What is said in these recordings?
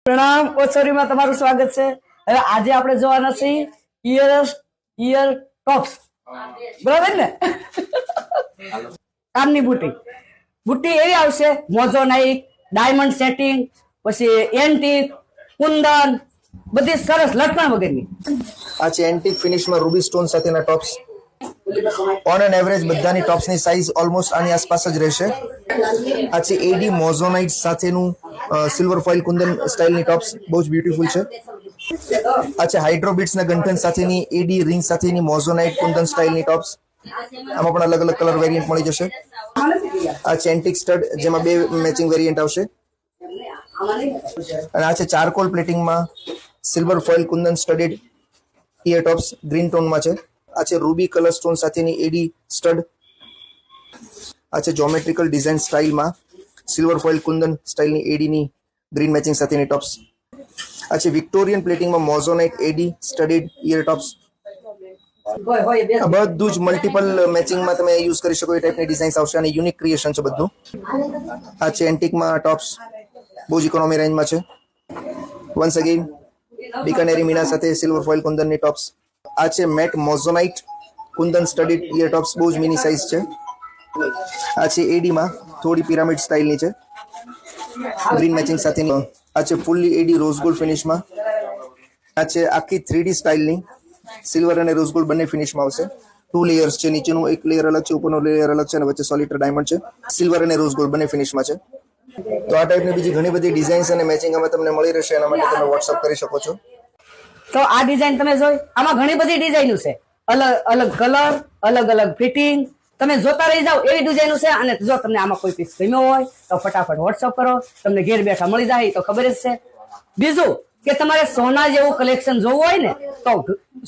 પ્રણામ ઓછોરીમાં તમારું સ્વાગત છે। હવે આજે આપણે જોવાના છીએ ઇયર ટોપ્સ, બરાબર ને? કામની બુટ્ટી એવી આવશે, મોઝોનાઇક, ડાયમંડ સેટિંગ, પછી એન્ટિક, કુંદન, બધી સરસ લટકણ વગરની। આ છે એન્ટિક ફિનિશમાં રૂબી સ્ટોન સાથેના ટોપ્સ। ઓન એન એવરેજ બધાની ટોપ્સની સાઇઝ ઓલમોસ્ટ આની આસપાસ જ રહેશે। આ છે એડી મોઝોનાઇટ સાથેનું સિલ્વર ફોઇલ કુંદન સ્ટાઇલની ટોપ્સ, બહુ જ બ્યુટીફુલ છે। આ છે હાઇડ્રોબિટ્સના ગંઠન સાથેની એડી રિંગ સાથેની મોઝોનાઇટ કુંદન સ્ટાઇલની ટોપ્સ। આમાં પણ અલગ અલગ કલર વેરિયન્ટ મળી જશે। આ છે એન્ટિક સ્ટડ, જેમાં બે મેચિંગ વેરિયન્ટ આવશે। અને આ છે ચારકોલ પ્લેટિંગમાં silver foil kundan studded ear tops, green ટોનમાં છે। આ છે રૂબી કલર સ્ટોન સાથેની એડી સ્ટડ। આ છે જ્યોમેટ્રિકલ ડિઝાઇન સ્ટાઇલમાં સિલ્વર ફોઇલ કુંદન સ્ટાઇલની એડીની ગ્રીન મેચિંગ સાથેની ટોપ્સ। આ છે વિક્ટોરિયન પ્લેટિંગમાં moissanite AD studded ear tops. આ બધું જ મલ્ટિપલ મેચિંગમાં તમે યુઝ કરી શકો એ ટાઈપની ડિઝાઇન્સ આવશે અને યુનિક ક્રિએશન છે બધું। આ છે એન્ટિકમાં ટોપ્સ, બહુ જ ઇકોનોમી રેન્જમાં છે। વન્સ અગેન બીકાનેરી મીના સાથે સિલ્વર ફોઇલ કુંદનની ટોપ્સ। આ છે matte moissanite kundan studded ear tops, બહુ જ મિની સાઇઝ છે। આ છે એડીમાં થોડી પિરામિડ સ્ટાઇલની છે, ગ્રીન મેચિંગ સાથેની। આ છે ફૂલ્લી એડી રોઝ ગોલ્ડ ફિનિશમાં। આ છે આખી 3D સ્ટાઇલની સિલ્વર અને રોઝ ગોલ્ડ બંને ફિનિશમાં આવશે। 2 લેયર્સ છે, નીચેનું એક લેયર અલગ છે, ઉપરનો લેયર અલગ છે અને વચ્ચે સોલિટર ડાયમંડ છે। સિલ્વર અને રોઝ ગોલ્ડ બંને ફિનિશમાં છે। તો આ ટાઈપની બીજી ઘણી બધી ડિઝાઇન્સ અને મેચિંગ અમે તમને મળી રહેશે, એના માટે તમે વોટ્સઅપ કરી શકો છો। તો આ ડિઝાઇન તમે જોઈ, આમાં ઘણી બધી ડિઝાઇનો છે, અલગ અલગ કલર, અલગ અલગ ફિટિંગ, તમે જોતા રહી જાઓ એવી ડિઝાઇનો છે। અને જો તમને આમાં કોઈ પીસ ગમ્યો હોય તો ફટાફટ વોટ્સઅપ કરો, તમને ઘેર બેઠા મળી જાય તો ખબર જ છે। બીજું કે તમારે સોના જેવું કલેક્શન જોવું હોય ને તો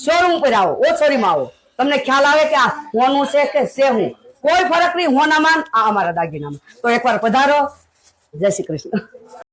શોરૂમ પર આવો, ઓછોરીમાં આવો, તમને ખ્યાલ આવે કે આ હોનું છે કે હું, કોઈ ફરક નહીં, હોનામાં આ અમારા દાગીનામાં। તો એકવાર પધારો। જય શ્રી કૃષ્ણ।